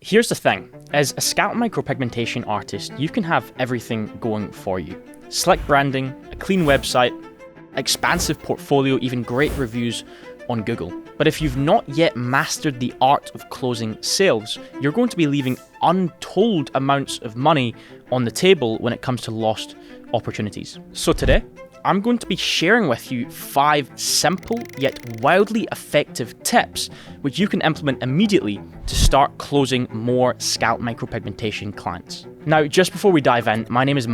Here's the thing, as a scalp micropigmentation artist, you can have everything going for you. Slick branding, a clean website, expansive portfolio, even great reviews on Google. But if you've not yet mastered the art of closing sales, you're going to be leaving untold amounts of money on the table when it comes to lost opportunities. So today, I'm going to be sharing with you 5 simple yet wildly effective tips which you can implement immediately to start closing more scalp micropigmentation clients. Now, just before we dive in, my name is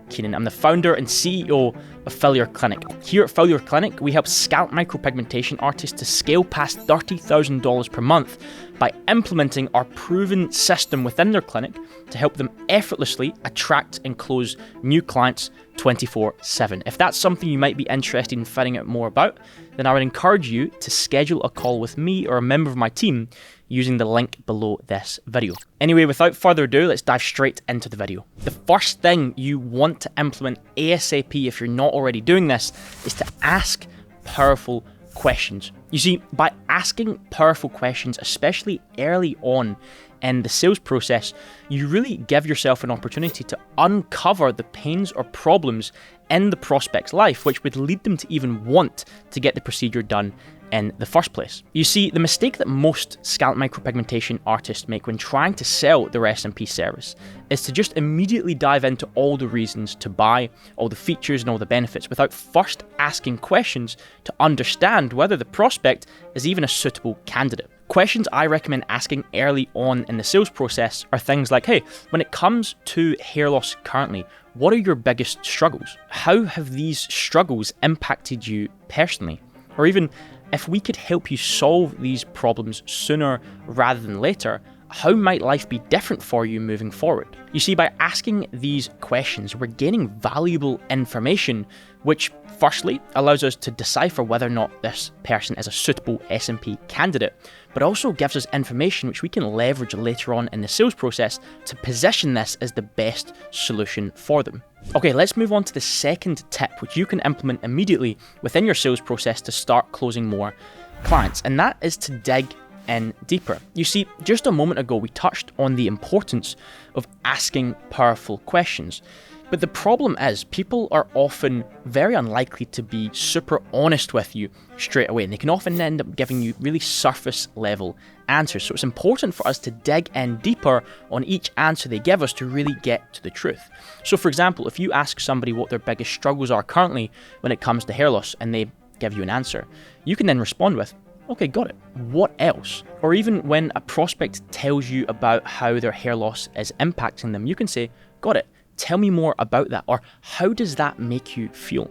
Keenan. I'm the founder and CEO of Failure Clinic. Here at Failure Clinic, we help scalp micropigmentation artists to scale past $30,000 per month by implementing our proven system within their clinic to help them effortlessly attract and close new clients 24/7. If that's something you might be interested in finding out more about, then I would encourage you to schedule a call with me or a member of my team using the link below this video. Anyway, without further ado, let's dive straight into the video. The first thing you want to implement ASAP, if you're not already doing this, is to ask powerful questions. You see, by asking powerful questions, especially early on in the sales process, you really give yourself an opportunity to uncover the pains or problems in the prospect's life, which would lead them to even want to get the procedure done in the first place. You see, the mistake that most scalp micropigmentation artists make when trying to sell their SMP service is to just immediately dive into all the reasons to buy, all the features and all the benefits, without first asking questions to understand whether the prospect is even a suitable candidate. Questions I recommend asking early on in the sales process are things like, hey, when it comes to hair loss currently, what are your biggest struggles? How have these struggles impacted you personally? Or even, if we could help you solve these problems sooner rather than later, how might life be different for you moving forward? You see, by asking these questions, we're gaining valuable information, which firstly allows us to decipher whether or not this person is a suitable SMP candidate, but also gives us information which we can leverage later on in the sales process to position this as the best solution for them. Okay, let's move on to the second tip, which you can implement immediately within your sales process to start closing more clients, and that is to dig in deeper. You see, just a moment ago, we touched on the importance of asking powerful questions. But the problem is, people are often very unlikely to be super honest with you straight away, and they can often end up giving you really surface level answers. So it's important for us to dig in deeper on each answer they give us to really get to the truth. So for example, if you ask somebody what their biggest struggles are currently when it comes to hair loss and they give you an answer, you can then respond with, okay, got it. What else? Or even when a prospect tells you about how their hair loss is impacting them, you can say, got it. Tell me more about that, or how does that make you feel?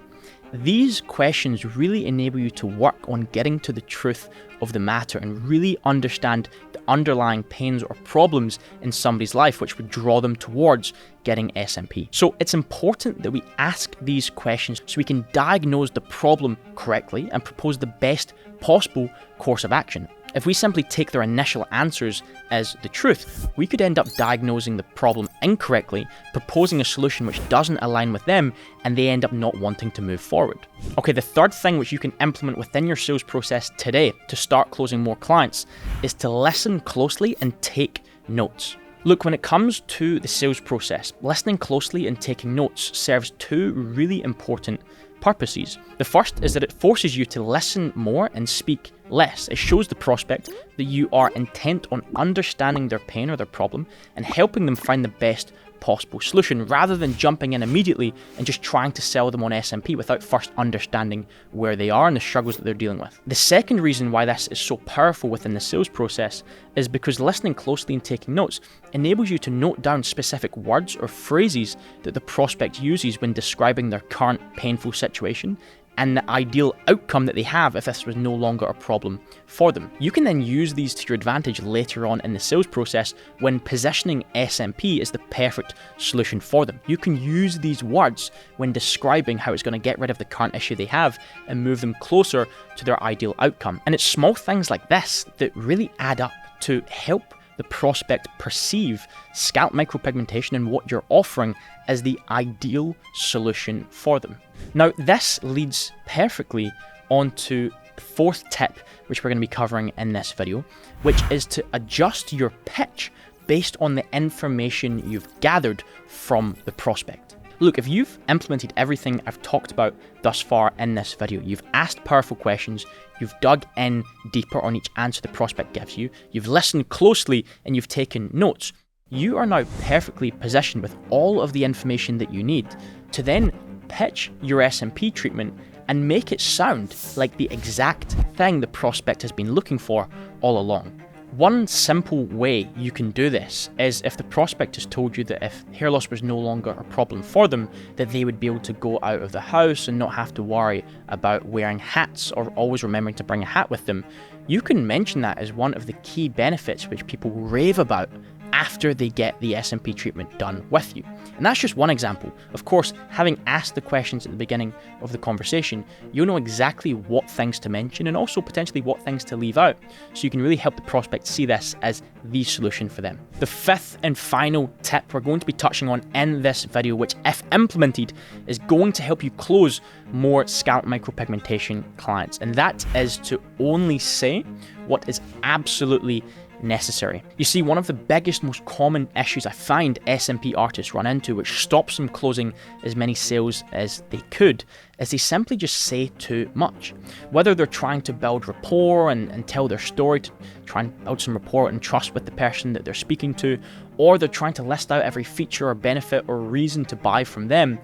These questions really enable you to work on getting to the truth of the matter and really understand the underlying pains or problems in somebody's life which would draw them towards getting SMP. So it's important that we ask these questions so we can diagnose the problem correctly and propose the best possible course of action. If we simply take their initial answers as the truth, we could end up diagnosing the problem incorrectly, proposing a solution which doesn't align with them, and they end up not wanting to move forward. Okay, the third thing which you can implement within your sales process today to start closing more clients is to listen closely and take notes. Look, when it comes to the sales process, listening closely and taking notes serves 2 really important purposes. The first is that it forces you to listen more and speak less. It shows the prospect that you are intent on understanding their pain or their problem and helping them find the best possible solution, rather than jumping in immediately and just trying to sell them on SMP without first understanding where they are and the struggles that they're dealing with. The second reason why this is so powerful within the sales process is because listening closely and taking notes enables you to note down specific words or phrases that the prospect uses when describing their current painful situation and the ideal outcome that they have if this was no longer a problem for them. You can then use these to your advantage later on in the sales process when positioning SMP as the perfect solution for them. You can use these words when describing how it's going to get rid of the current issue they have and move them closer to their ideal outcome. And it's small things like this that really add up to help the prospect perceive scalp micropigmentation and what you're offering as the ideal solution for them. Now, this leads perfectly onto the 4th tip, which we're going to be covering in this video, which is to adjust your pitch based on the information you've gathered from the prospect. Look, if you've implemented everything I've talked about thus far in this video, you've asked powerful questions, you've dug in deeper on each answer the prospect gives you, you've listened closely and you've taken notes, you are now perfectly positioned with all of the information that you need to then pitch your SMP treatment and make it sound like the exact thing the prospect has been looking for all along. One simple way you can do this is if the prospect has told you that if hair loss was no longer a problem for them, that they would be able to go out of the house and not have to worry about wearing hats or always remembering to bring a hat with them, you can mention that as one of the key benefits which people rave about after they get the SMP treatment done with you. And that's just one example. Of course, having asked the questions at the beginning of the conversation, you'll know exactly what things to mention and also potentially what things to leave out, so you can really help the prospect see this as the solution for them. The fifth and final tip we're going to be touching on in this video, which if implemented is going to help you close more scalp micropigmentation clients, and that is to only say what is absolutely necessary. You see, one of the biggest, most common issues I find SMP artists run into, which stops them closing as many sales as they could, is they simply just say too much. Whether they're trying to build rapport and tell their story, to try and build some rapport and trust with the person that they're speaking to, or they're trying to list out every feature or benefit or reason to buy from them,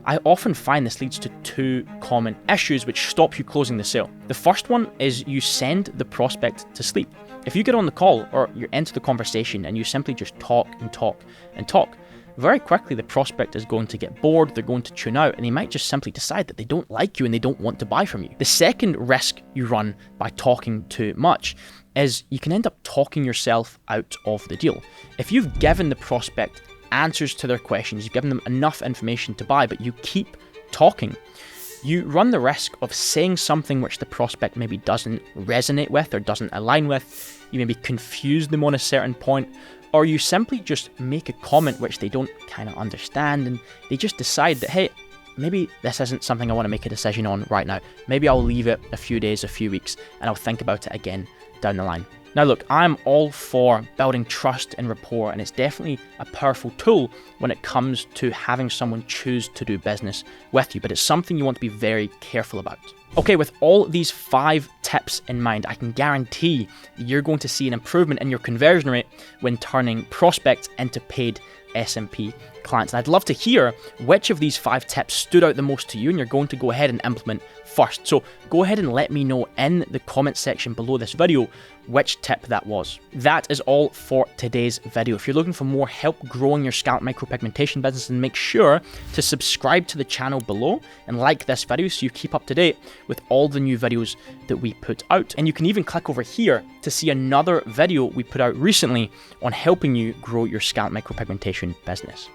I often find this leads to two common issues which stop you closing the sale. The first one is you send the prospect to sleep. If you get on the call or you're into the conversation and you simply just talk and talk and talk, very quickly the prospect is going to get bored, they're going to tune out, and they might just simply decide that they don't like you and they don't want to buy from you. The second risk you run by talking too much is you can end up talking yourself out of the deal. If you've given the prospect answers to their questions, you've given them enough information to buy, but you keep talking, you run the risk of saying something which the prospect maybe doesn't resonate with or doesn't align with. You maybe confuse them on a certain point, or you simply just make a comment which they don't kind of understand and they just decide that, hey, maybe this isn't something I want to make a decision on right now. Maybe I'll leave it a few days, a few weeks, and I'll think about it again down the line. Now look, I'm all for building trust and rapport, and it's definitely a powerful tool when it comes to having someone choose to do business with you, but it's something you want to be very careful about. Okay, with all these 5 tips in mind, I can guarantee you're going to see an improvement in your conversion rate when turning prospects into paid SMP clients. And I'd love to hear which of these 5 tips stood out the most to you and you're going to go ahead and implement first. So go ahead and let me know in the comment section below this video which tip that was. That is all for today's video. If you're looking for more help growing your scalp micropigmentation business, then make sure to subscribe to the channel below and like this video so you keep up to date with all the new videos that we put out. And you can even click over here to see another video we put out recently on helping you grow your scalp micropigmentation business.